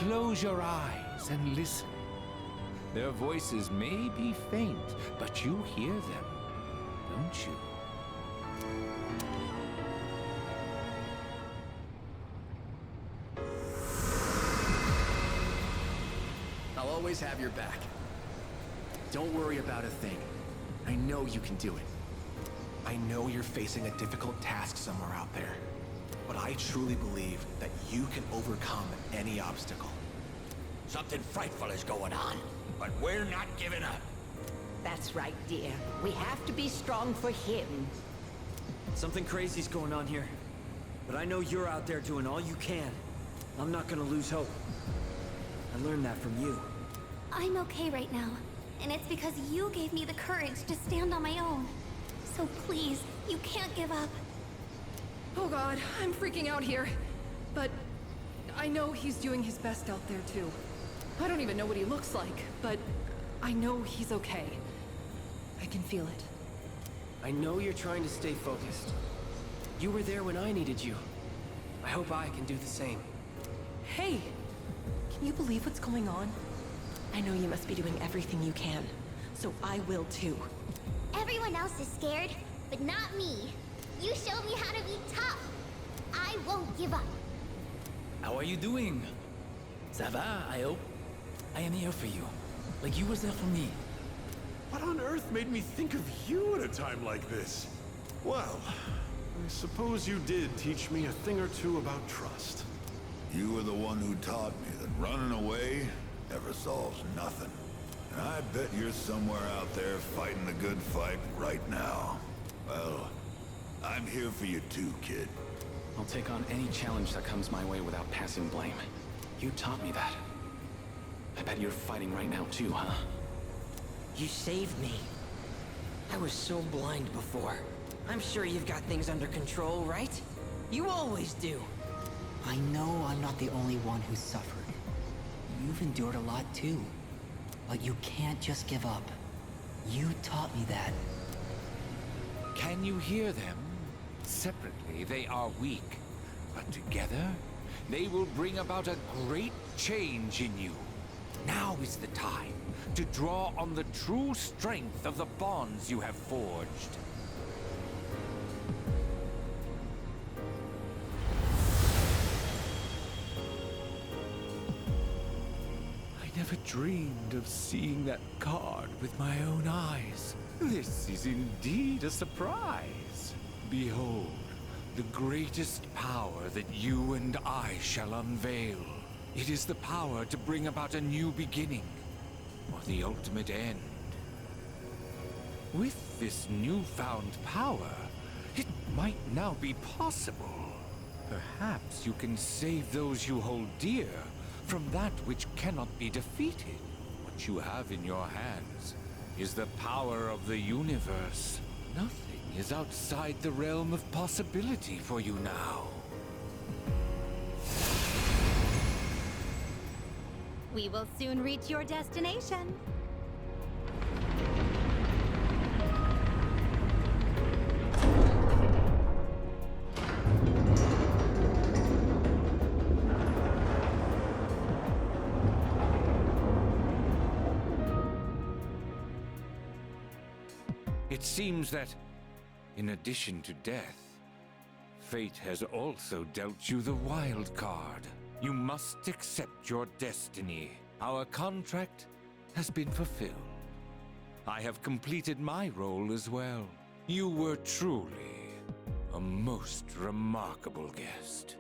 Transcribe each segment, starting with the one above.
Close your eyes and listen. Their voices may be faint, but you hear them, don't you? I'll always have your back. Don't worry about a thing. I know you can do it. I know you're facing a difficult task somewhere out there, but I truly believe that you can overcome any obstacle. Something frightful is going on, but we're not giving up. That's right, dear. We have to be strong for him. Something crazy's going on here. But I know you're out there doing all you can. I'm not gonna lose hope. I learned that from you. I'm okay right now, and it's because you gave me the courage to stand on my own. So please, you can't give up. Oh god, I'm freaking out here. But I know he's doing his best out there too. I don't even know what he looks like, but I know he's okay. I can feel it. I know you're trying to stay focused. You were there when I needed you. I hope I can do the same. Hey! Can you believe what's going on? I know you must be doing everything you can, so I will too. Everyone else is scared, but not me. You showed me how to be tough. I won't give up. How are you doing? Ça va, I hope? I am here for you, like you was there for me. What on earth made me think of you at a time like this? Well, I suppose you did teach me a thing or two about trust. You were the one who taught me that running away never solves nothing. And I bet you're somewhere out there fighting the good fight right now. Well, I'm here for you too, kid. I'll take on any challenge that comes my way without passing blame. You taught me that. I bet you're fighting right now too, huh? You saved me. I was so blind before. I'm sure you've got things under control, right? You always do. I know I'm not the only one who's suffered. You've endured a lot too. But you can't just give up. You taught me that. Can you hear them? Separately, they are weak, but together, they will bring about a great change in you. Now is the time to draw on the true strength of the bonds you have forged. I never dreamed of seeing that card with my own eyes. This is indeed a surprise. Behold, the greatest power that you and I shall unveil. It is the power to bring about a new beginning, or the ultimate end. With this newfound power, it might now be possible. Perhaps you can save those you hold dear from that which cannot be defeated. What you have in your hands is the power of the universe. Nothing is outside the realm of possibility for you now. We will soon reach your destination. It seems that, in addition to death, fate has also dealt you the wild card. You must accept your destiny. Our contract has been fulfilled. I have completed my role as well. You were truly a most remarkable guest.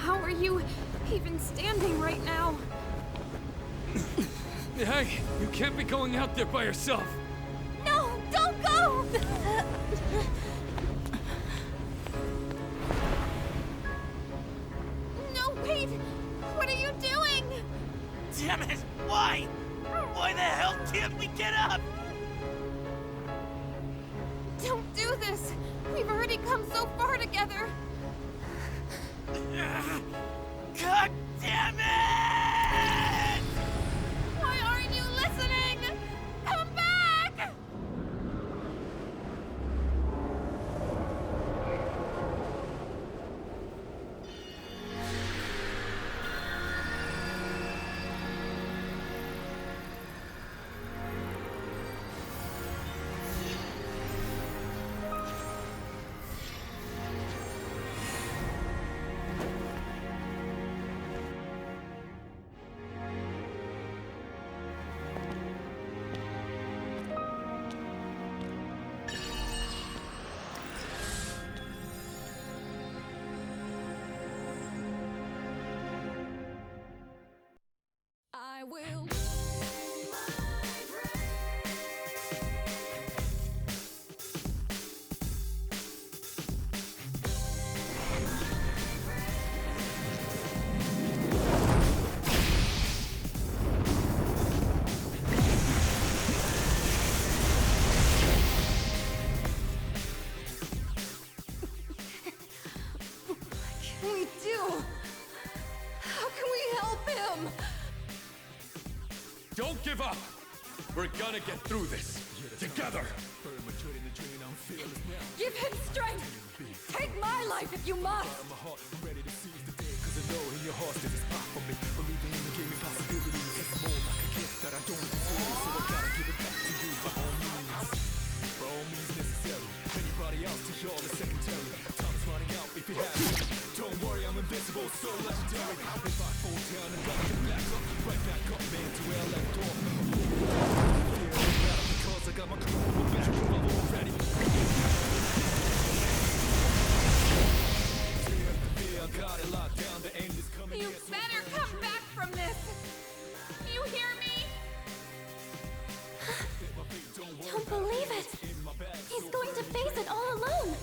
How are you even standing right now? Hey, you can't be going out there by yourself. No, don't go! No, wait! What are you doing? Damn it! Why? Why the hell can't we get up? Don't do this! We've already come so far together! God damn it! Why aren't you listening? Come back! I will. What can we do? How can we help him? Don't give up! We're gonna get through this. Together! Give him strength! Take my life if you must! Don't worry, I'm invincible, so legendary. If I fall down, I gotta get back up, right back up, man, to where I left off. Because I got my crew on my back, I'm already. I got it locked down, the end is coming. You better come back from this! You hear me? I don't believe it! He's going to face it all alone!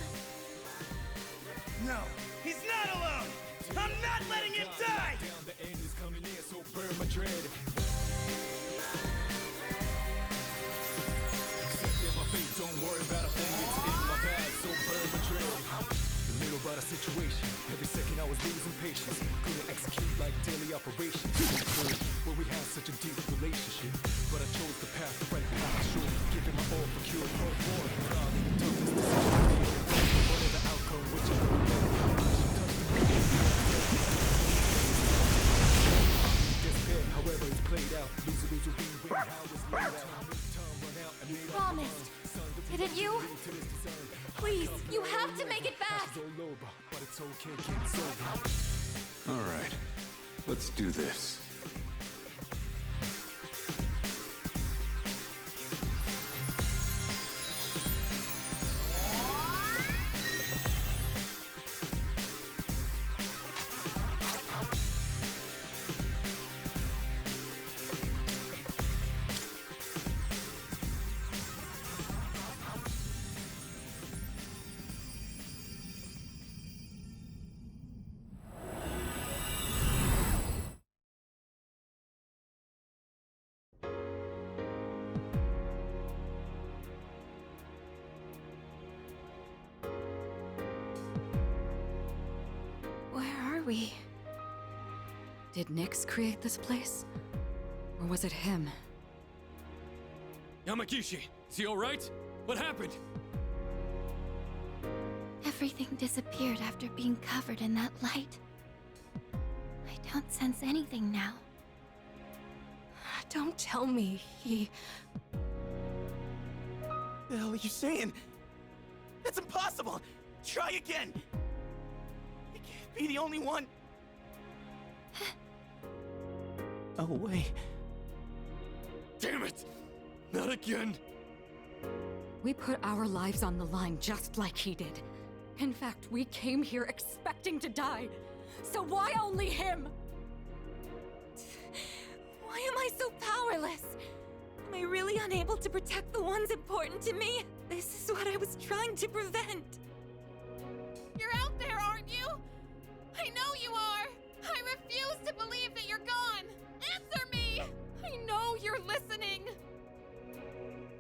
No, he's not alone! I'm not letting him die! The end is coming in, so burn my dread. Accept my fate, don't worry about a thing, it's in my bag, so burn my dread. A little about a situation, every second I was losing patience. Couldn't execute like daily operations. Where we had such a deep relationship, but I chose the path, the right path, sure. Giving my all for cure, all for it. Proud in the toughest decision. Whatever outcome, whichever however it's played out, lose or win, how it's laid out. Time run out and You promised. Is it you? Please, you have to make it back! But it's okay, kid, it's over. All right, let's do this. We... Did Nyx create this place? Or was it him? Yamagishi, is he alright? What happened? Everything disappeared after being covered in that light. I don't sense anything now. Don't tell me he... The hell are you saying? That's impossible! Try again! You can't be the only one! Oh, wait. Damn it! Not again! We put our lives on the line just like he did. In fact, we came here expecting to die. So why only him? Why am I so powerless? Am I really unable to protect the ones important to me? This is what I was trying to prevent. You're out there, aren't you? I know you are! I refuse to believe that you're gone! Answer me! I know you're listening!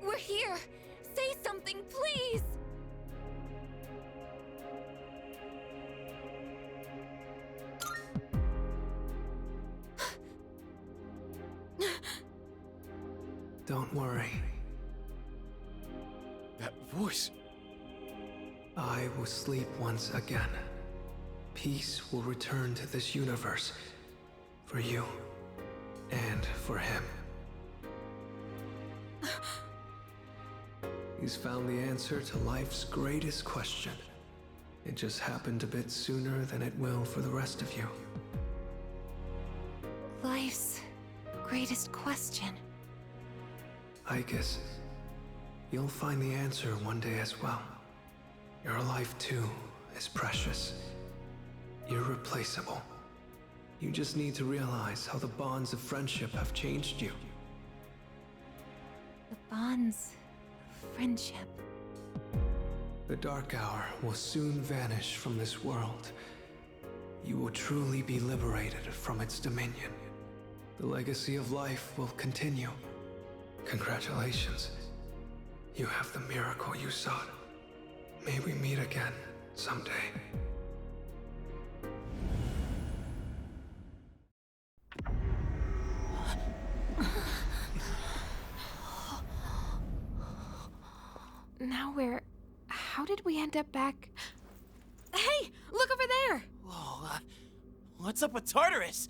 We're here! Say something, please! Don't worry. That voice. I will sleep once again. Peace will return to this universe. For you. And for him. He's found the answer to life's greatest question. It just happened a bit sooner than it will for the rest of you. Life's greatest question. Icus, you'll find the answer one day as well. Your life too is precious. Irreplaceable. You just need to realize how the bonds of friendship have changed you. The bonds of friendship. The Dark Hour will soon vanish from this world. You will truly be liberated from its dominion. The legacy of life will continue. Congratulations. You have the miracle you sought. May we meet again someday. Now how did we end up back? Hey, look over there! Whoa, what's up with Tartarus?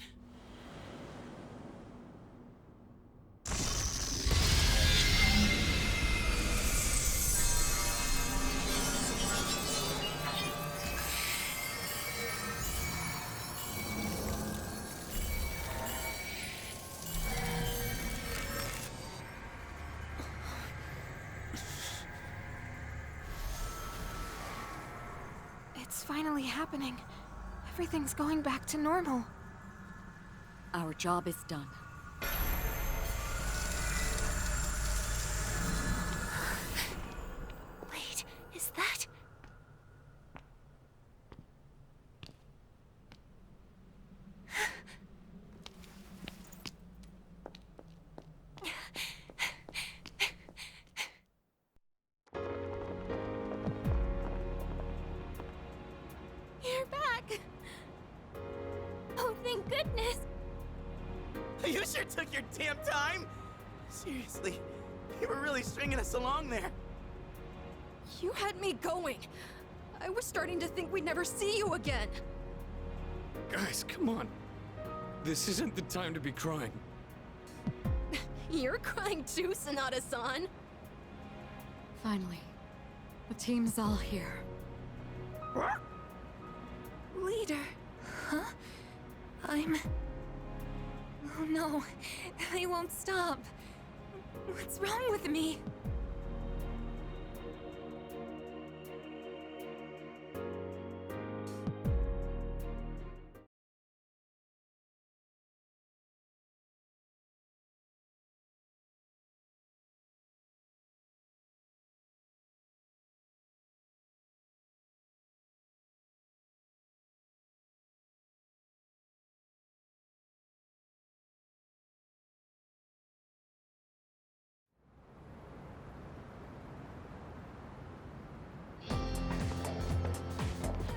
It's finally happening. Everything's going back to normal. Our job is done. Wait, is that... You're back! Oh, thank goodness! You sure took your damn time! Seriously, you were really stringing us along there. You had me going. I was starting to think we'd never see you again. Guys, come on. This isn't the time to be crying. You're crying too, Sonata-san. Finally, the team's all here. Leader. Huh? Oh no, they won't stop. What's wrong with me?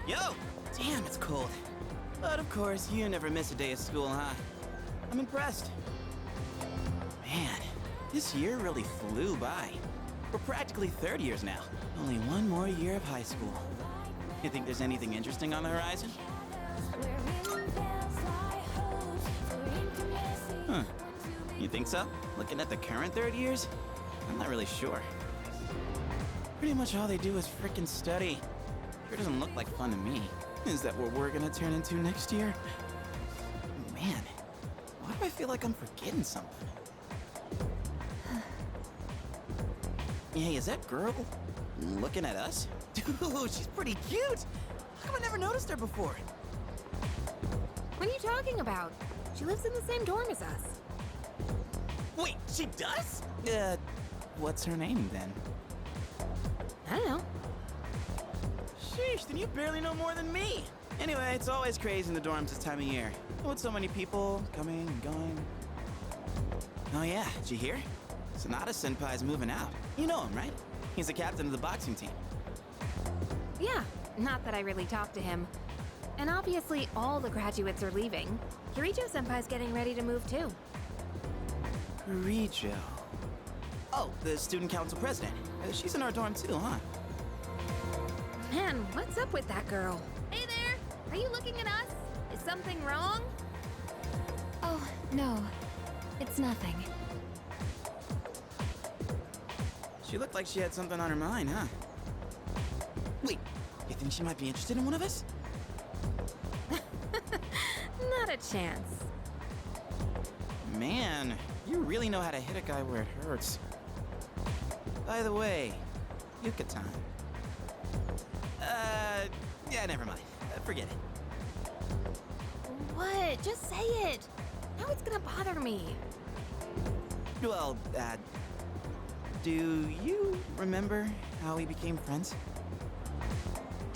Yo! Damn, it's cold. But of course, you never miss a day of school, huh? I'm impressed. Man, this year really flew by. We're practically third years now. Only one more year of high school. You think there's anything interesting on the horizon? Huh. You think so? Looking at the current third years? I'm not really sure. Pretty much all they do is frickin' study. Sure doesn't look like fun to me. Is that what we're gonna turn into next year? Man, why do I feel like I'm forgetting something? Hey, is that girl looking at us? Dude, she's pretty cute! How come I never noticed her before? What are you talking about? She lives in the same dorm as us. Wait, she does? What's her name then? I don't know. Sheesh, then you barely know more than me. Anyway, it's always crazy in the dorms this time of year. With so many people coming and going. Oh yeah, did you hear? Sonata-senpai's moving out. You know him, right? He's the captain of the boxing team. Yeah, not that I really talked to him. And obviously all the graduates are leaving. Kirijo-senpai's getting ready to move too. Kirijo. Oh, the student council president. She's in our dorm too, huh? Man, what's up with that girl? Hey there! Are you looking at us? Is something wrong? Oh, no. It's nothing. She looked like she had something on her mind, huh? Wait, you think she might be interested in one of us? Not a chance. Man, you really know how to hit a guy where it hurts. By the way, Yucatan. Yeah, never mind. Forget it. What? Just say it. Now it's gonna bother me. Well, do you remember how we became friends?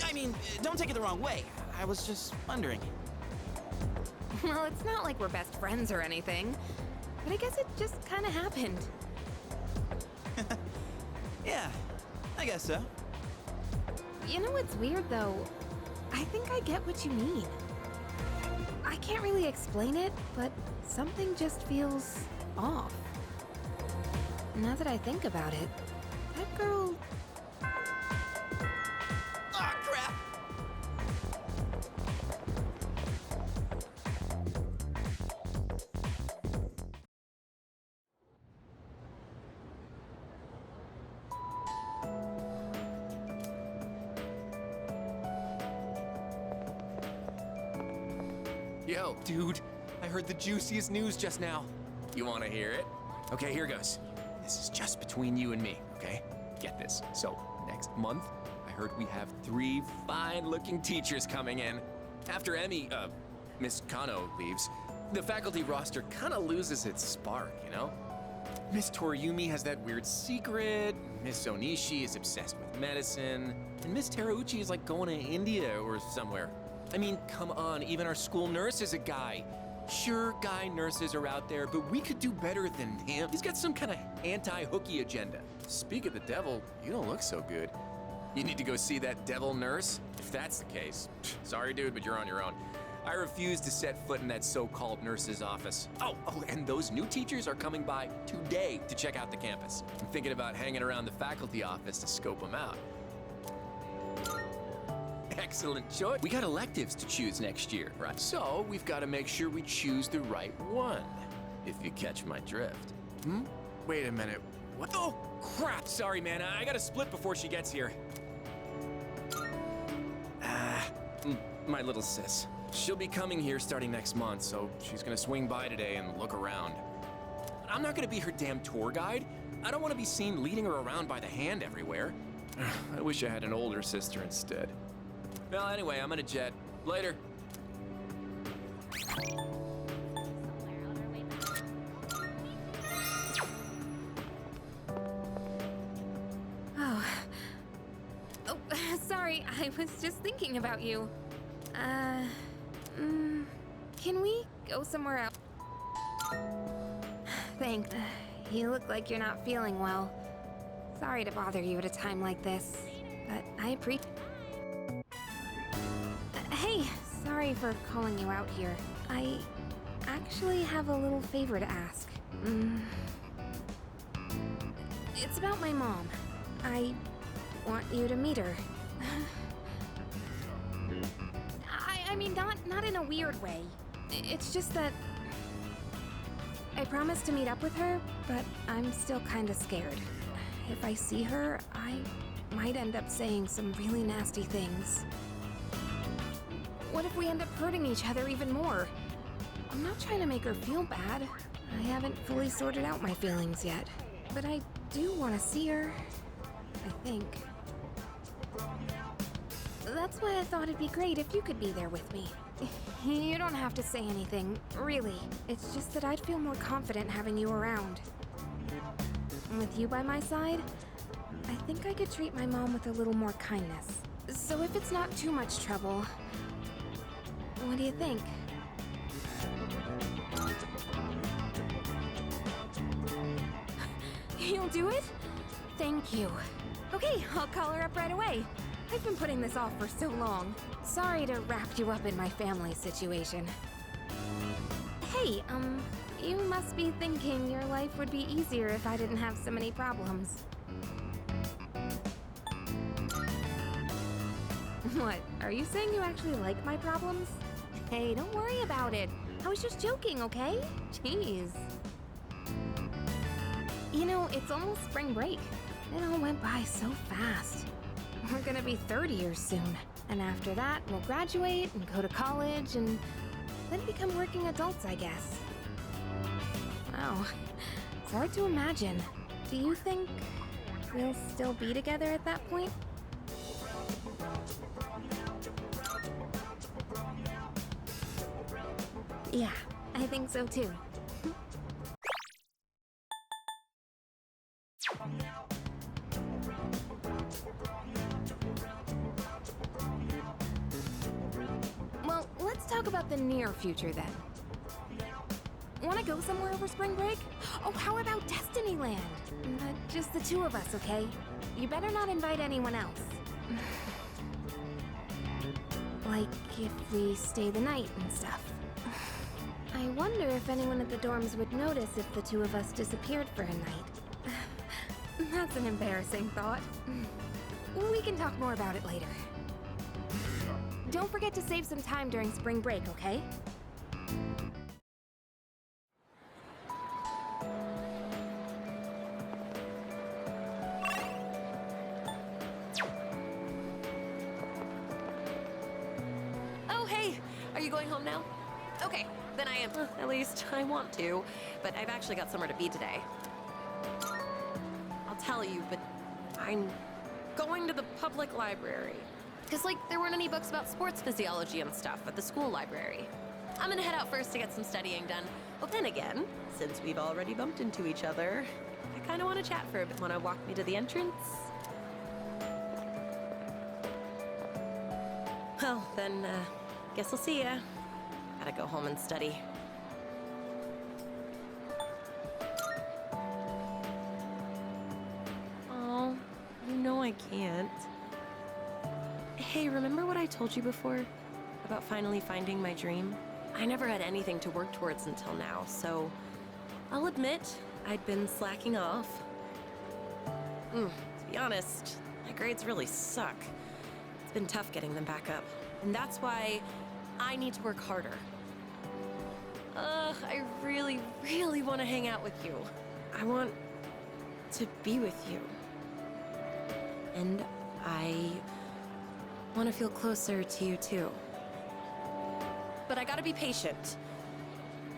I mean, don't take it the wrong way. I was just wondering. Well, it's not like we're best friends or anything. But I guess it just kind of happened. Yeah, I guess so. You know what's weird, though? I think I get what you mean. I can't really explain it, but something just feels off. Now that I think about it, that girl... Ah, crap! Yo, dude, I heard the juiciest news just now. You wanna hear it? Okay, here goes. This is just between you and me, okay? Get this. So, next month, I heard we have 3 fine-looking teachers coming in. After Miss Kano leaves, the faculty roster kinda loses its spark, you know? Miss Toriumi has that weird secret, Miss Onishi is obsessed with medicine, and Miss Terauchi is like going to India or somewhere. I mean, come on, even our school nurse is a guy. Sure, guy nurses are out there, but we could do better than him. He's got some kind of anti-hooky agenda. Speak of the devil, you don't look so good. You need to go see that devil nurse? If that's the case, sorry dude, but you're on your own. I refuse to set foot in that so-called nurse's office. Oh, and those new teachers are coming by today to check out the campus. I'm thinking about hanging around the faculty office to scope them out. Excellent choice. We got electives to choose next year, right? So we've got to make sure we choose the right one, if you catch my drift. Wait a minute. What? Oh, crap. Sorry, man. I got to split before she gets here. My little sis. She'll be coming here starting next month, so she's gonna swing by today and look around. I'm not gonna be her damn tour guide. I don't want to be seen leading her around by the hand everywhere. I wish I had an older sister instead. Well, anyway, I'm gonna jet. Later. Oh, sorry, I was just thinking about you. Can we go somewhere else? Thanks. You look like you're not feeling well. Sorry to bother you at a time like this, but I appreciate... Hey, sorry for calling you out here. I actually have a little favor to ask. It's about my mom. I want you to meet her. I mean, not in a weird way. It's just that I promised to meet up with her, but I'm still kind of scared. If I see her, I might end up saying some really nasty things. What if we end up hurting each other even more? I'm not trying to make her feel bad. I haven't fully sorted out my feelings yet. But I do want to see her, I think. That's why I thought it'd be great if you could be there with me. You don't have to say anything, really. It's just that I'd feel more confident having you around. And with you by my side, I think I could treat my mom with a little more kindness. So if it's not too much trouble, what do you think? You'll do it? Thank you. Okay, I'll call her up right away. I've been putting this off for so long. Sorry to wrap you up in my family situation. Hey, You must be thinking your life would be easier if I didn't have so many problems. What? Are you saying you actually like my problems? Hey, don't worry about it. I was just joking, okay? Jeez. You know, it's almost spring break. It all went by so fast. We're gonna be 30 years soon. And after that, we'll graduate and go to college and then become working adults, I guess. Wow. It's hard to imagine. Do you think we'll still be together at that point? Yeah, I think so too. Well, let's talk about the near future then. Want to go somewhere over spring break? Oh, how about Destiny Land? But just the two of us, okay? You better not invite anyone else. Like if we stay the night and stuff. I wonder if anyone at the dorms would notice if the two of us disappeared for a night. That's an embarrassing thought. We can talk more about it later. Don't forget to save some time during spring break, okay? Oh, hey! Are you going home now? Okay, then I am. At least I want to, but I've actually got somewhere to be today. I'll tell you, but I'm going to the public library. Because, like, there weren't any books about sports physiology and stuff at the school library. I'm gonna head out first to get some studying done. But then again, since we've already bumped into each other, I kind of want to chat for a bit. Want to walk me to the entrance? Well, then, guess I'll see ya. Gotta go home and study. Oh, you know I can't. Hey, remember what I told you before? About finally finding my dream? I never had anything to work towards until now, so I'll admit I'd been slacking off. To be honest, my grades really suck. It's been tough getting them back up. And that's why I need to work harder. I really, really want to hang out with you. I want to be with you. And I want to feel closer to you too. But I gotta be patient.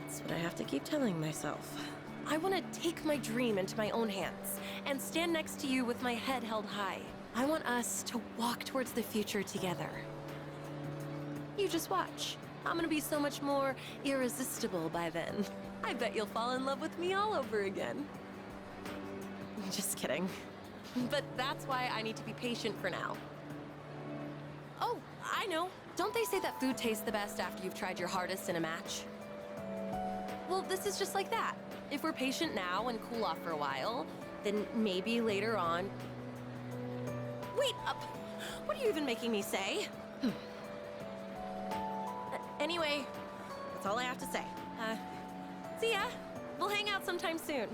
That's what I have to keep telling myself. I want to take my dream into my own hands and stand next to you with my head held high. I want us to walk towards the future together. You just watch. I'm gonna be so much more irresistible by then. I bet you'll fall in love with me all over again. Just kidding. But that's why I need to be patient for now. Oh, I know. Don't they say that food tastes the best after you've tried your hardest in a match? Well, this is just like that. If we're patient now and cool off for a while, then maybe later on... Wait up! What are you even making me say? Anyway, that's all I have to say. See ya. We'll hang out sometime soon.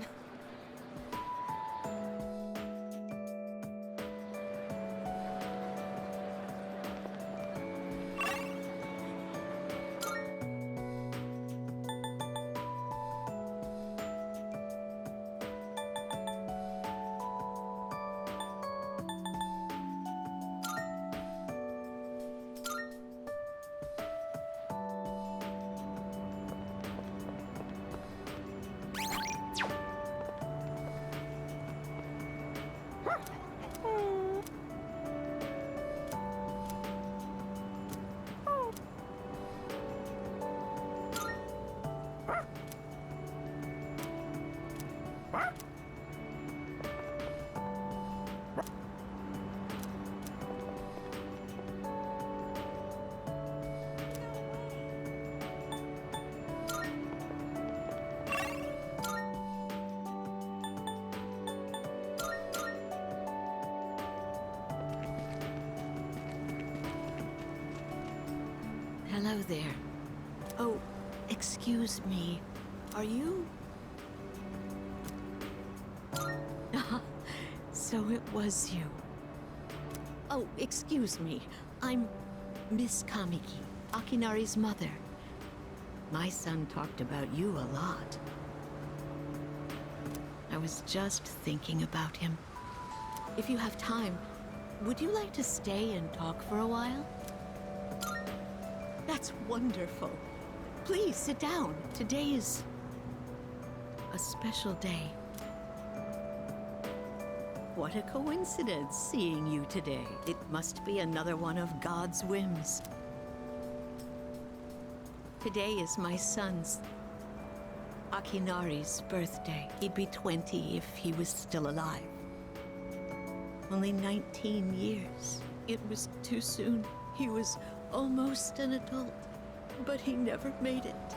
Hello there. Oh, excuse me. Are you... So it was you. Oh, excuse me. I'm Miss Kamiki, Akinari's mother. My son talked about you a lot. I was just thinking about him. If you have time, would you like to stay and talk for a while? That's wonderful. Please sit down. Today is a special day. What a coincidence seeing you today. It must be another one of God's whims. Today is my son's, Akinari's, birthday. He'd be 20 if he was still alive. Only 19 years. It was too soon. He was almost an adult, but he never made it.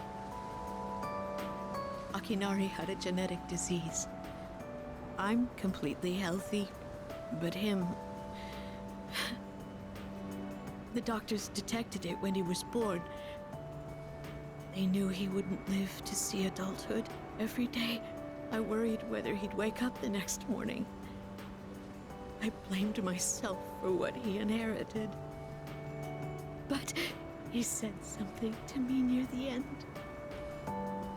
Akinari had a genetic disease. I'm completely healthy, but him... The doctors detected it when he was born. They knew he wouldn't live to see adulthood. Every day, I worried whether he'd wake up the next morning. I blamed myself for what he inherited. But he said something to me near the end.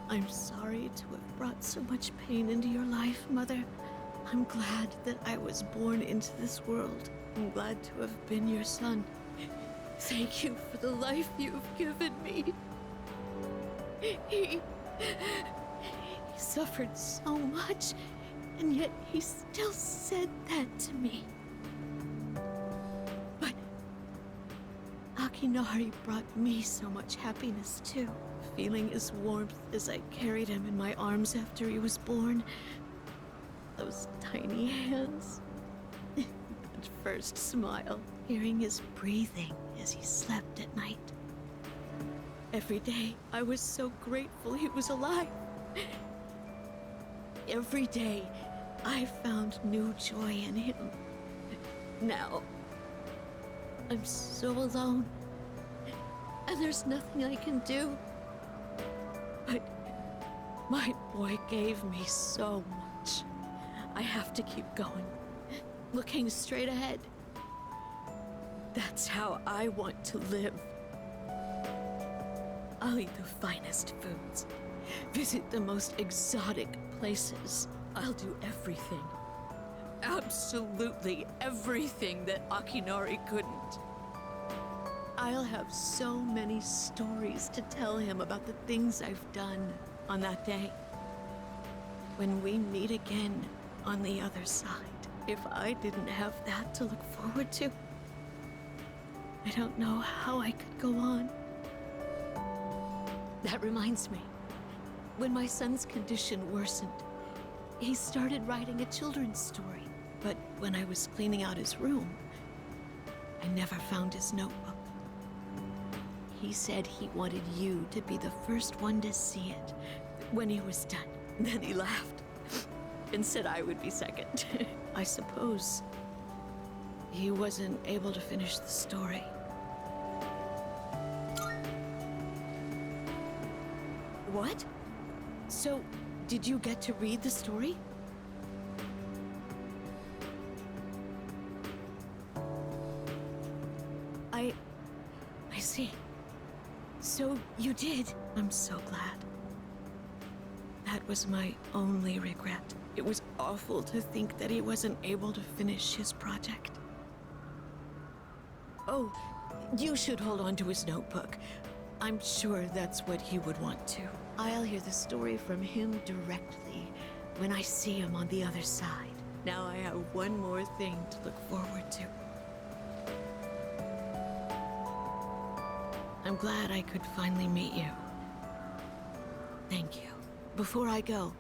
I'm sorry to have brought so much pain into your life, Mother. I'm glad that I was born into this world. I'm glad to have been your son. Thank you for the life you've given me. He suffered so much, and yet he still said that to me. But Akinari brought me so much happiness too. Feeling his warmth as I carried him in my arms after he was born. Those tiny hands. That first smile. Hearing his breathing as he slept at night. Every day, I was so grateful he was alive. Every day, I found new joy in him. Now, I'm so alone, and there's nothing I can do. But my boy gave me so much. I have to keep going, looking straight ahead. That's how I want to live. I'll eat the finest foods, visit the most exotic places. I'll do everything. Absolutely everything that Akinari couldn't. I'll have so many stories to tell him about the things I've done on that day. When we meet again on the other side, if I didn't have that to look forward to, I don't know how I could go on. That reminds me, when my son's condition worsened, he started writing a children's story. But when I was cleaning out his room, I never found his notebook. He said he wanted you to be the first one to see it when he was done. Then he laughed and said I would be second. I suppose he wasn't able to finish the story. What? So, did you get to read the story? I see. So, you did. I'm so glad. That was my only regret. It was awful to think that he wasn't able to finish his project. Oh, you should hold on to his notebook. I'm sure that's what he would want to. I'll hear the story from him directly when I see him on the other side. Now I have one more thing to look forward to. I'm glad I could finally meet you. Thank you. Before I go,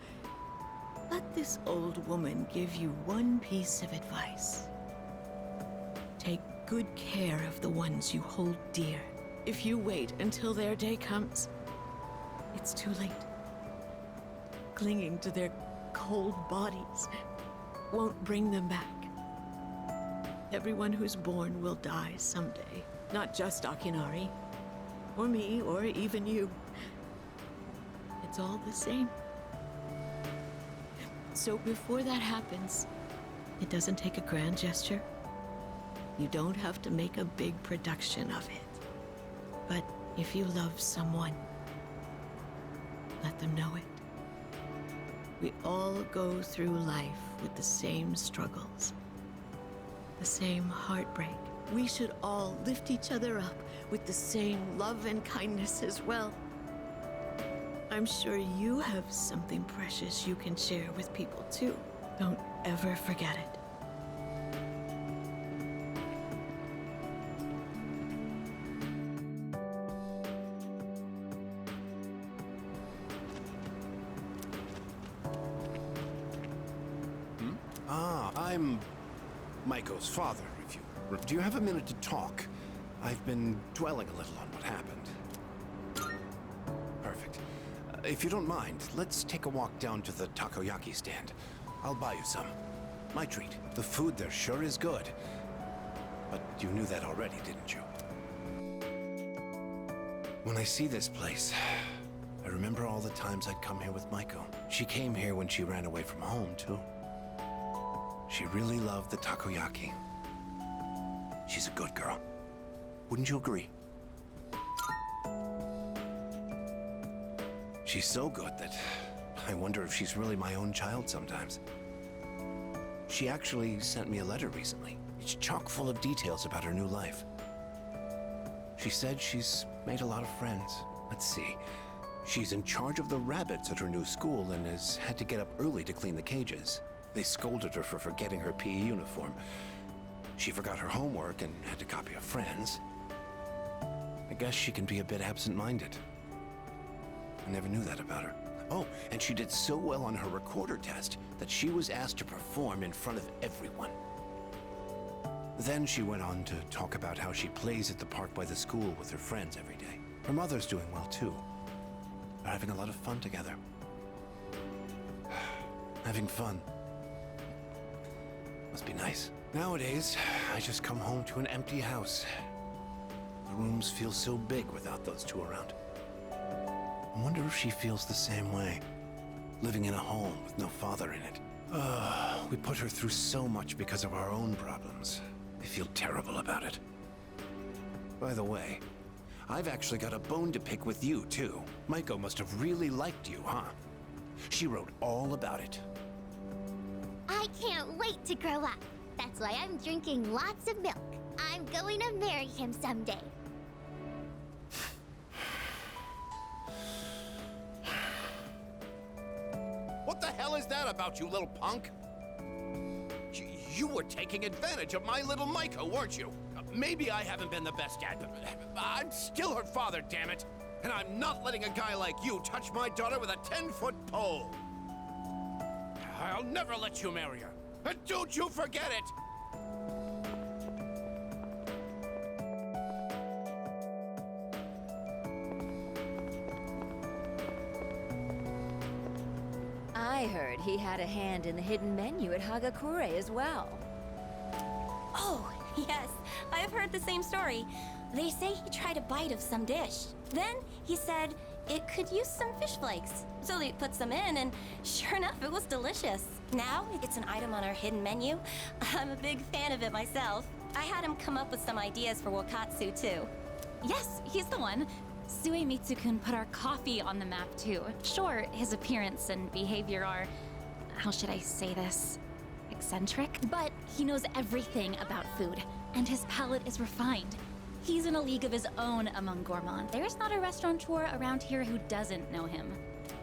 let this old woman give you one piece of advice. Take good care of the ones you hold dear. If you wait until their day comes, it's too late. Clinging to their cold bodies won't bring them back. Everyone who's born will die someday. Not just Akinari, or me, or even you. It it's all the same. So before that happens, it doesn't take a grand gesture. You don't have to make a big production of it. But if you love someone, let them know it. We all go through life with the same struggles, the same heartbreak. We should all lift each other up with the same love and kindness as well. I'm sure you have something precious you can share with people too. Don't ever forget it. I'm Maiko's father, if you... Do you have a minute to talk? I've been dwelling a little on what happened. Perfect. If you don't mind, let's take a walk down to the takoyaki stand. I'll buy you some. My treat. The food there sure is good. But you knew that already, didn't you? When I see this place, I remember all the times I'd come here with Maiko. She came here when she ran away from home, too. She really loved the takoyaki. She's a good girl. Wouldn't you agree? She's so good that I wonder if she's really my own child sometimes. She actually sent me a letter recently. It's chock full of details about her new life. She said she's made a lot of friends. Let's see. She's in charge of the rabbits at her new school and has had to get up early to clean the cages. They scolded her for forgetting her PE uniform. She forgot her homework and had to copy a friend's. I guess she can be a bit absent-minded. I never knew that about her. Oh, and she did so well on her recorder test that she was asked to perform in front of everyone. Then she went on to talk about how she plays at the park by the school with her friends every day. Her mother's doing well, too. They're having a lot of fun together. Having fun. Must be nice. Nowadays, I just come home to an empty house. The rooms feel so big without those two around. I wonder if she feels the same way. Living in a home with no father in it. We put her through so much because of our own problems. I feel terrible about it. By the way, I've actually got a bone to pick with you, too. Maiko must have really liked you, huh? She wrote all about it. I can't wait to grow up. That's why I'm drinking lots of milk. I'm going to marry him someday. What the hell is that about, you little punk? You were taking advantage of my little Maiko, weren't you? Maybe I haven't been the best dad, but I'm still her father, damn it. And I'm not letting a guy like you touch my daughter with a 10-foot pole. I'll never let you marry her. And don't you forget it! I heard he had a hand in the hidden menu at Hagakure as well. Oh, yes. I've heard the same story. They say he tried a bite of some dish. Then he said it could use some fish flakes. So they put some in, and sure enough, it was delicious. Now it's an item on our hidden menu. I'm a big fan of it myself. I had him come up with some ideas for Wakatsu, too. Yes, he's the one. Suemitsu-kun put our coffee on the map, too. Sure, his appearance and behavior are... how should I say this? Eccentric? But he knows everything about food, and his palate is refined. He's in a league of his own among gourmands. There's not a restaurateur around here who doesn't know him.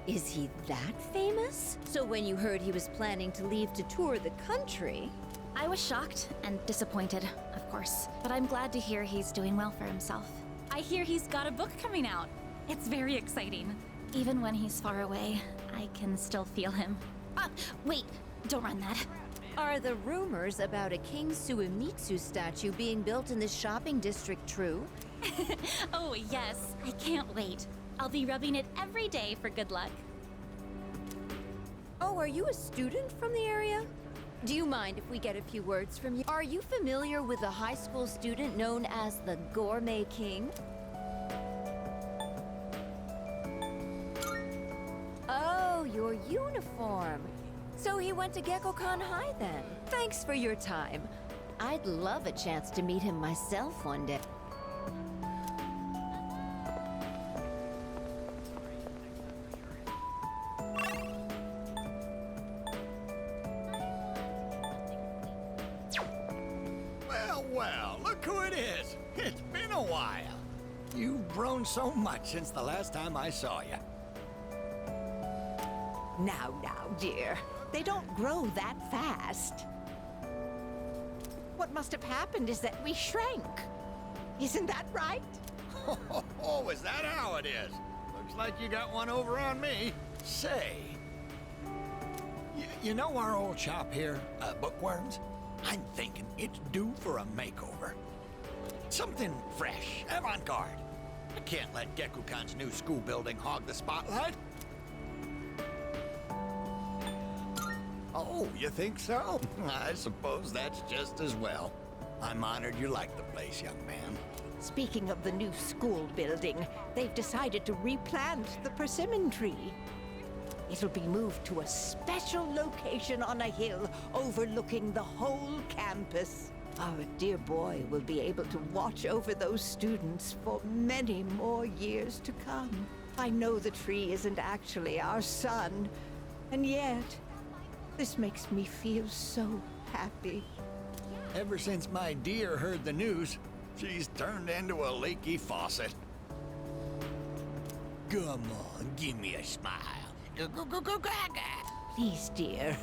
Is he that famous? So when you heard he was planning to leave to tour the country... I was shocked and disappointed, of course. But I'm glad to hear he's doing well for himself. I hear he's got a book coming out. It's very exciting. Even when he's far away, I can still feel him. Wait, don't run that. Are the rumors about a King Suemitsu statue being built in this shopping district true? Oh, yes. I can't wait. I'll be rubbing it every day for good luck. Oh, are you a student from the area? Do you mind if we get a few words from you? Are you familiar with a high school student known as the Gourmet King? uniform. So he went to GeckoCon High then. Thanks for your time. I'd love a chance to meet him myself one day. Well, well, look who it is. It's been a while. You've grown so much since the last time I saw you. Now, dear. They don't grow that fast. What must have happened is that we shrank. Isn't that right? Oh, is that how it is? Looks like you got one over on me. Say, you know our old shop here, Bookworms? I'm thinking it's due for a makeover. Something fresh, avant-garde. I can't let GeckoCon's new school building hog the spotlight. Oh, you think so? I suppose that's just as well. I'm honored you like the place, young man. Speaking of the new school building, they've decided to replant the persimmon tree. It'll be moved to a special location on a hill overlooking the whole campus. Our dear boy will be able to watch over those students for many more years to come. I know the tree isn't actually our son, and yet, this makes me feel so happy. Ever since my dear heard the news, she's turned into a leaky faucet. Come on, give me a smile. Please, dear.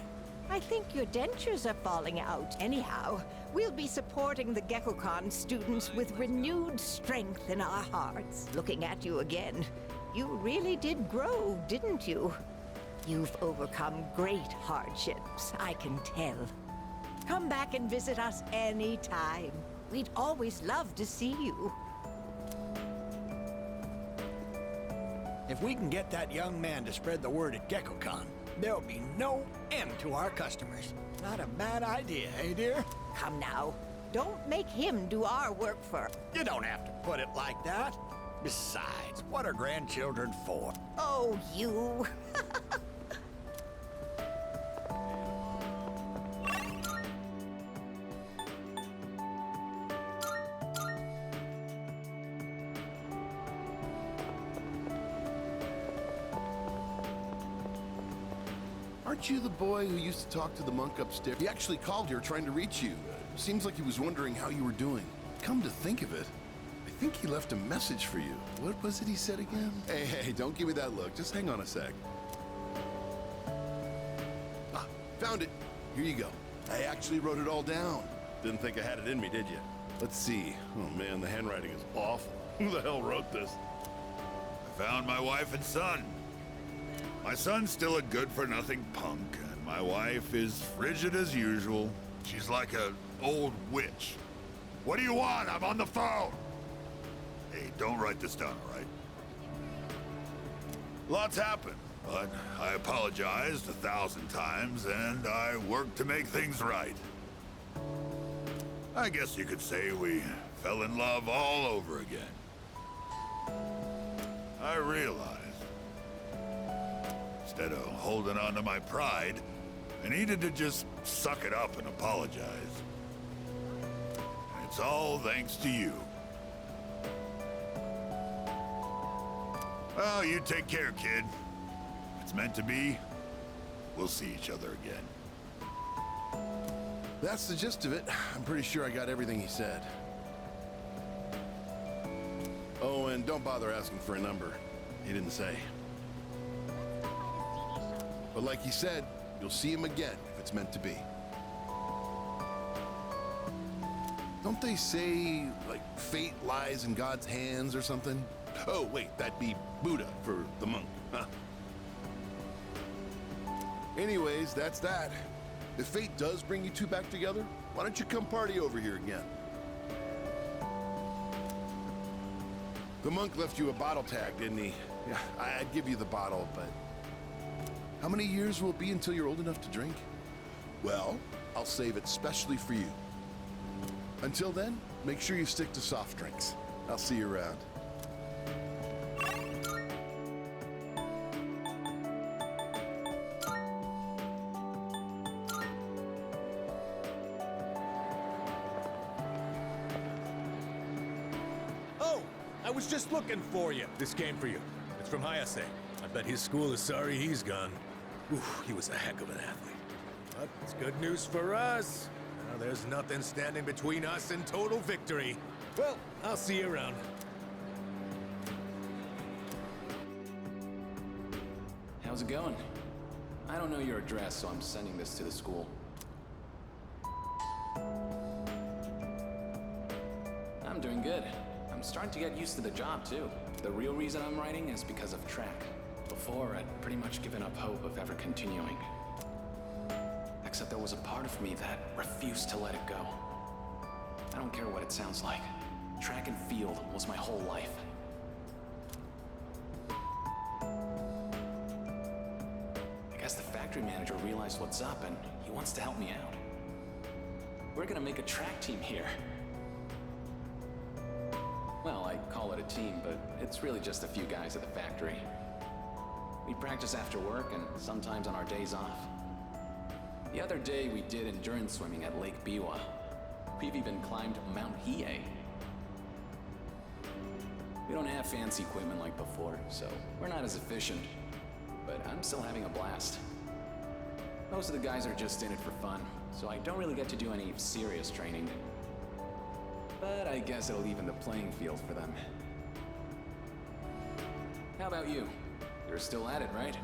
I think your dentures are falling out. Anyhow, we'll be supporting the GeckoCon students with renewed strength in our hearts. Looking at you again, you really did grow, didn't you? You've overcome great hardships, I can tell. Come back and visit us anytime. We'd always love to see you. If we can get that young man to spread the word at GeckoCon, there'll be no end to our customers. Not a bad idea, eh, dear? Come now. Don't make him do our work for... You don't have to put it like that. Besides, what are grandchildren for? Oh, you... Aren't you the boy who used to talk to the monk upstairs? He actually called here trying to reach you. Seems like he was wondering how you were doing. Come to think of it, I think he left a message for you. What was it he said again? Hey, don't give me that look. Just hang on a sec. Ah, found it. Here you go. I actually wrote it all down. Didn't think I had it in me, did you? Let's see. Oh man, the handwriting is awful. Who the hell wrote this? I found my wife and son. My son's still a good-for-nothing punk, and my wife is frigid as usual. She's like an old witch. What do you want? I'm on the phone! Hey, don't write this down, all right? Lots happened, but I apologized 1,000 times, and I worked to make things right. I guess you could say we fell in love all over again. I realized instead of holding on to my pride, I needed to just suck it up and apologize. And it's all thanks to you. Well, you take care, kid. If it's meant to be, we'll see each other again. That's the gist of it. I'm pretty sure I got everything he said. Oh, and don't bother asking for a number. He didn't say. But like he said, you'll see him again if it's meant to be. Don't they say, like, fate lies in God's hands or something? Oh, wait, that'd be Buddha for the monk, huh? Anyways, that's that. If fate does bring you two back together, why don't you come party over here again? The monk left you a bottle tag, didn't he? Yeah, I'd give you the bottle, but... How many years will it be until you're old enough to drink? Well, I'll save it specially for you. Until then, make sure you stick to soft drinks. I'll see you around. was just looking for you. This came for you. It's from Hayase. I bet his school is sorry he's gone. Oof, he was a heck of an athlete. But it's good news for us. Now there's nothing standing between us and total victory. Well, I'll see you around. How's it going? I don't know your address, so I'm sending this to the school. I'm doing good. I'm starting to get used to the job, too. The real reason I'm writing is because of track. Before, I'd pretty much given up hope of ever continuing. Except there was a part of me that refused to let it go. I don't care what it sounds like. Track and field was my whole life. I guess the factory manager realized what's up and he wants to help me out. We're gonna make a track team here. Well, I call it a team, but it's really just a few guys at the factory. We practice after work and sometimes on our days off. The other day we did endurance swimming at Lake Biwa. We've even climbed Mount Hiei. We don't have fancy equipment like before, so we're not as efficient. But I'm still having a blast. Most of the guys are just in it for fun, so I don't really get to do any serious training. But I guess it'll even the playing field for them. How about you? You're still at it, right?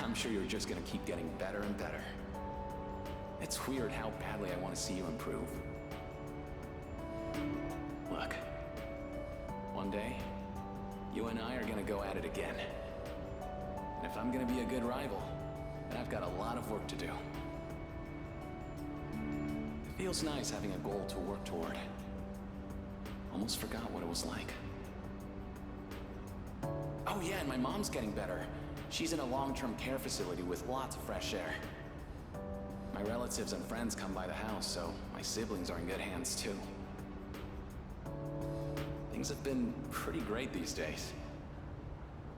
I'm sure you're just gonna keep getting better and better. It's weird how badly I want to see you improve. Look, one day, you and I are gonna go at it again. And if I'm gonna be a good rival, then I've got a lot of work to do. It feels nice having a goal to work toward. Almost forgot what it was like. Oh yeah, and my mom's getting better. She's in a long-term care facility with lots of fresh air. My relatives and friends come by the house, so my siblings are in good hands too. Things have been pretty great these days.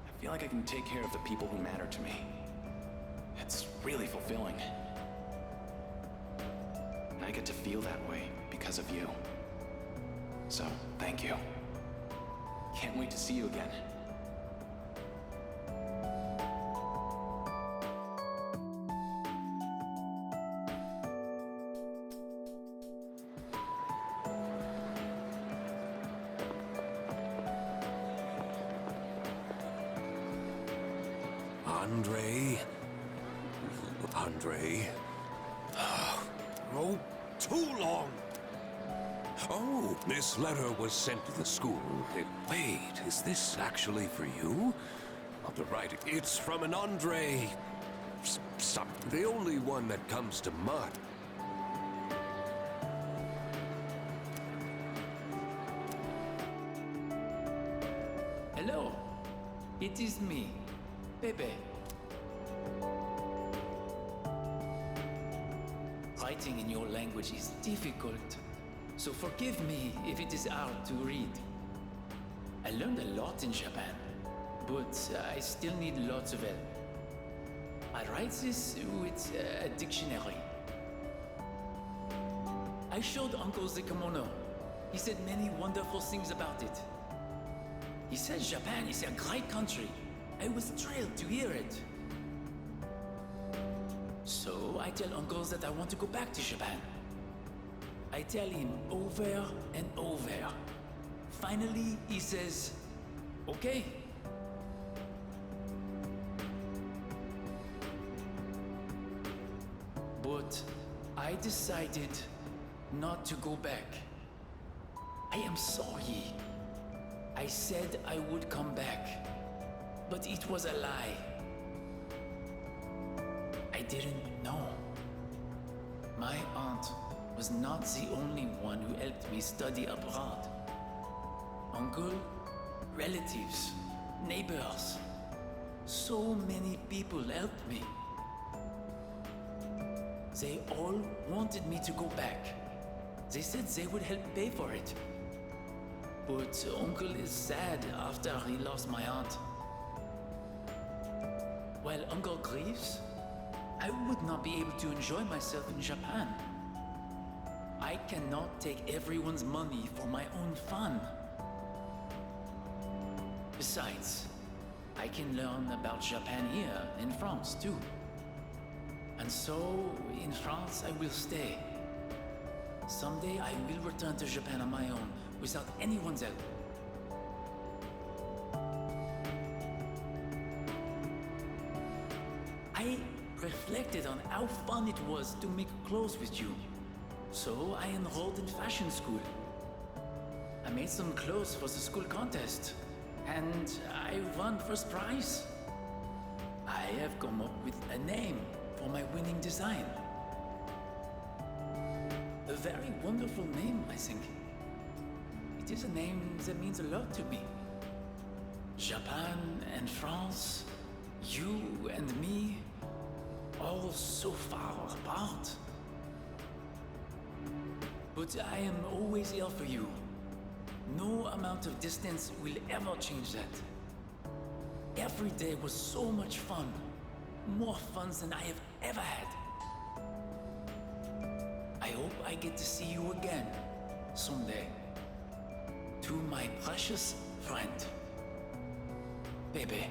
I feel like I can take care of the people who matter to me. It's really fulfilling. And I get to feel that way because of you. So, thank you. Can't wait to see you again. Andre? Oh, too long! Oh, this letter was sent to the school. Wait, is this actually for you? Not the right. It's from an Andre. The only one that comes to mind. Hello. It is me, Pepe. Writing in your language is difficult, so forgive me if it is hard to read. I learned a lot in Japan, but I still need lots of help. I write this with a dictionary. I showed Uncle the kimono. He said many wonderful things about it. He said Japan is a great country. I was thrilled to hear it. So I tell Uncle that I want to go back to Japan. I tell him over and over. Finally, he says, okay. But I decided not to go back. I am sorry. I said I would come back, but it was a lie. I didn't know. My aunt was not the only one who helped me study abroad. Uncle, relatives, neighbors, so many people helped me. They all wanted me to go back. They said they would help pay for it. But Uncle is sad after he lost my aunt. While Uncle grieves, I would not be able to enjoy myself in Japan. I cannot take everyone's money for my own fun. Besides, I can learn about Japan here in France too. And so, in France, I will stay. Someday I will return to Japan on my own, without anyone's help. I reflected on how fun it was to make clothes with you. So I enrolled in fashion school. I made some clothes for the school contest, and I won first prize. I have come up with a name for my winning design. A very wonderful name, I think. It is a name that means a lot to me. Japan and France, you and me, all so far apart. But I am always here for you. No amount of distance will ever change that. Every day was so much fun. More fun than I have ever had. I hope I get to see you again someday. To my precious friend, Bebe.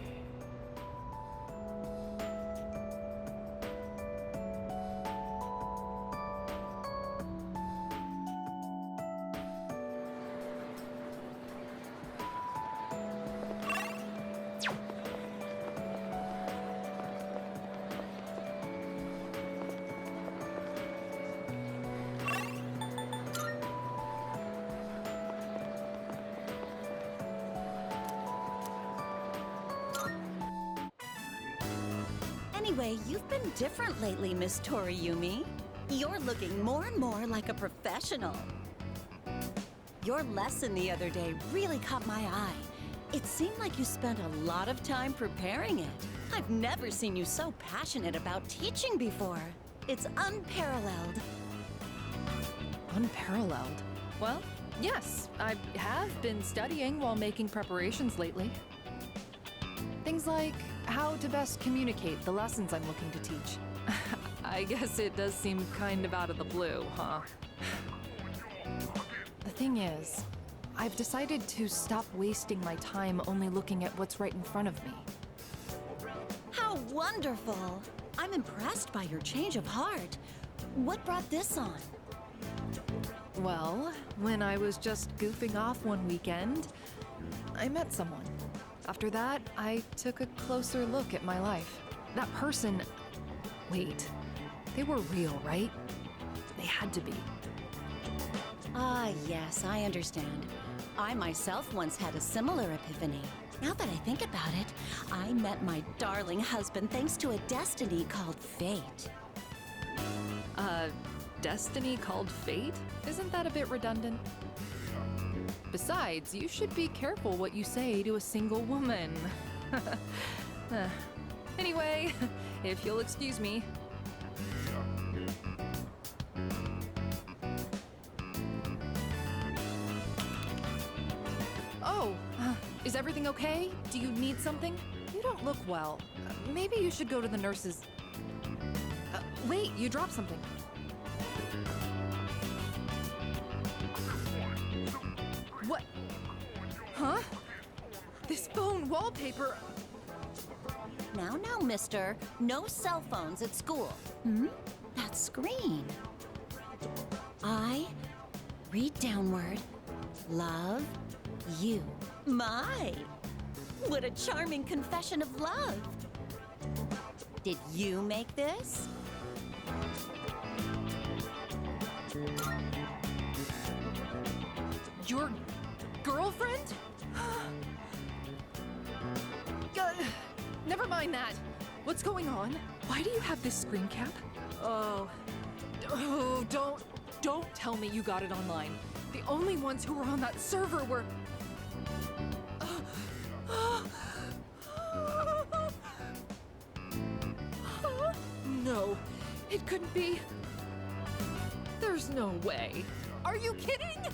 Anyway, you've been different lately, Miss Toriyumi. You're looking more and more like a professional. Your lesson the other day really caught my eye. It seemed like you spent a lot of time preparing it. I've never seen you so passionate about teaching before. It's unparalleled. Unparalleled? Well, yes, I have been studying while making preparations lately. Things like how to best communicate the lessons I'm looking to teach. I guess it does seem kind of out of the blue, huh? The thing is, I've decided to stop wasting my time only looking at what's right in front of me. How wonderful! I'm impressed by your change of heart. What brought this on? Well, when I was just goofing off one weekend, I met someone. After that, I took a closer look at my life. That person... Wait, they were real, right? They had to be. Ah, yes, I understand. I myself once had a similar epiphany. Now that I think about it, I met my darling husband thanks to a destiny called fate. Destiny called fate? Isn't that a bit redundant? Besides, you should be careful what you say to a single woman. Anyway, if you'll excuse me. Oh, is everything okay? Do you need something? You don't look well. Maybe you should go to the nurses. Wait, you dropped something. What? Huh? This phone wallpaper... Now, mister. No cell phones at school. That screen. I read downward. Love you. My! What a charming confession of love. Did you make this? Your girlfriend? Never mind that. What's going on? Why do you have this screen cap? Oh, don't tell me you got it online. The only ones who were on that server were... No, it couldn't be. There's no way. Are you kidding?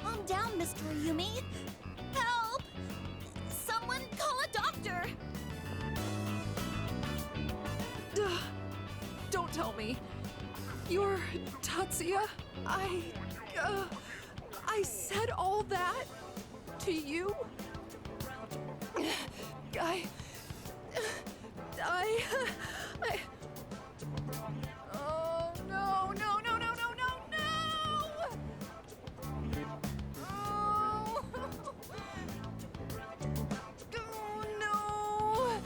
Calm down, Miss Toriyumi. Help! Someone call a doctor! Don't tell me. You're Tatsuya? I said all that to you? Oh, no, no, no, no, no, no, no! Oh. Oh, no!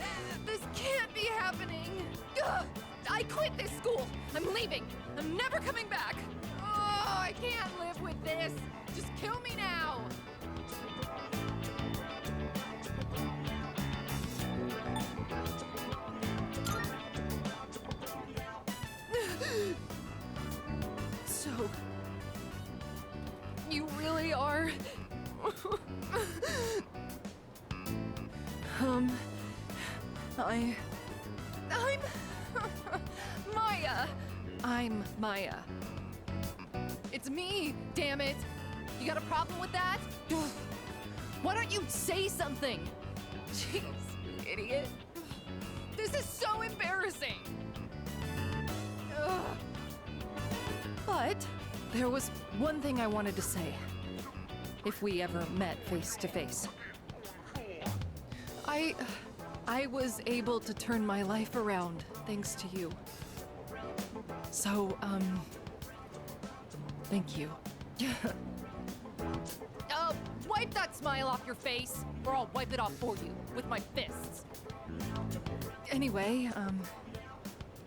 This can't be happening! Ugh. I quit this school! I'm leaving! I'm never coming back! Oh, I can't live with this! Just kill me now! So, you really are... I'm... Maya! I'm Maya. It's me, damn it! You got a problem with that? Why don't you say something? Jeez, you idiot. This is so embarrassing! Ugh. But there was one thing I wanted to say. If we ever met face to face. I was able to turn my life around thanks to you. So, thank you. Wipe that smile off your face, or I'll wipe it off for you with my fists. Anyway,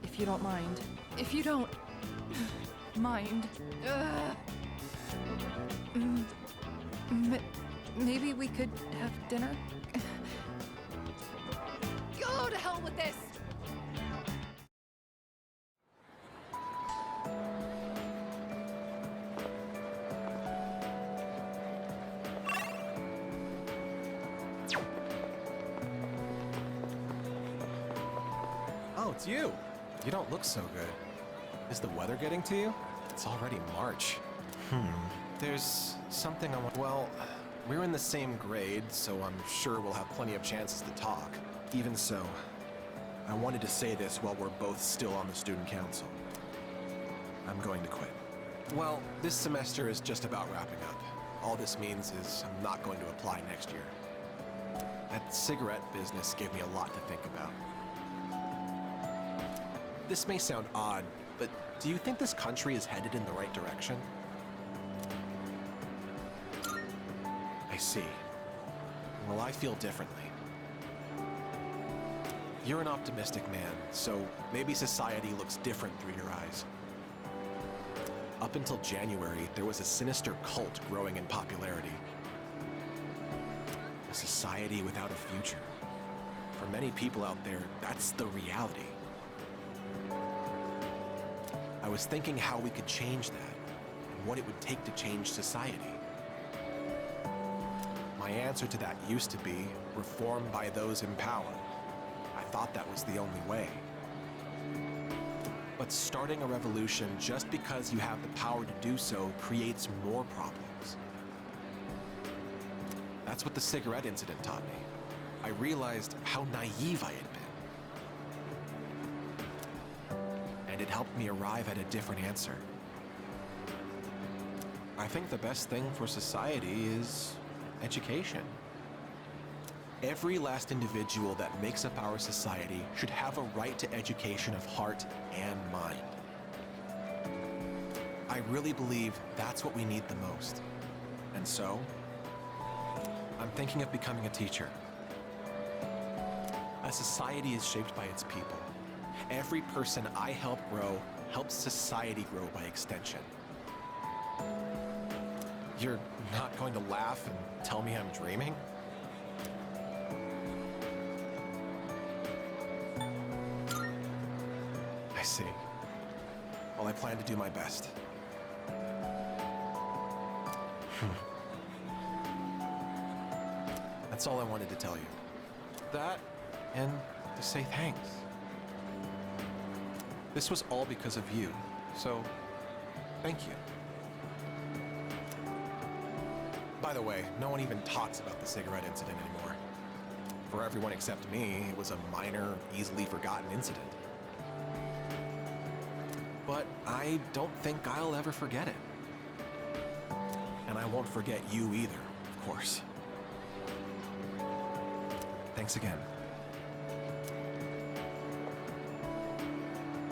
if you don't mind. If you don't mind. Maybe we could have dinner? Go to hell with this! Oh, it's you. You don't look so good. Is the weather getting to you? It's already March. There's something I want. Well, we're in the same grade, so I'm sure we'll have plenty of chances to talk. Even so, I wanted to say this while we're both still on the student council. I'm going to quit. Well, this semester is just about wrapping up. All this means is I'm not going to apply next year. That cigarette business gave me a lot to think about. This may sound odd, but do you think this country is headed in the right direction? I see. Well, I feel differently. You're an optimistic man, so maybe society looks different through your eyes. Up until January, there was a sinister cult growing in popularity. A society without a future. For many people out there, that's the reality. I was thinking how we could change that, and what it would take to change society. My answer to that used to be reform by those in power. I thought that was the only way. But starting a revolution just because you have the power to do so creates more problems. That's what the cigarette incident taught me. I realized how naive I had been. And it helped me arrive at a different answer. I think the best thing for society is education. Every last individual that makes up our society should have a right to education of heart and mind. I really believe that's what we need the most. And so, I'm thinking of becoming a teacher. A society is shaped by its people. Every person I help grow helps society grow by extension. You're not going to laugh and tell me I'm dreaming? I see. Well, I plan to do my best. That's all I wanted to tell you. That, and to say thanks. This was all because of you, so thank you. By the way, no one even talks about the cigarette incident anymore. For everyone except me, it was a minor, easily forgotten incident. But I don't think I'll ever forget it. And I won't forget you either, of course. Thanks again.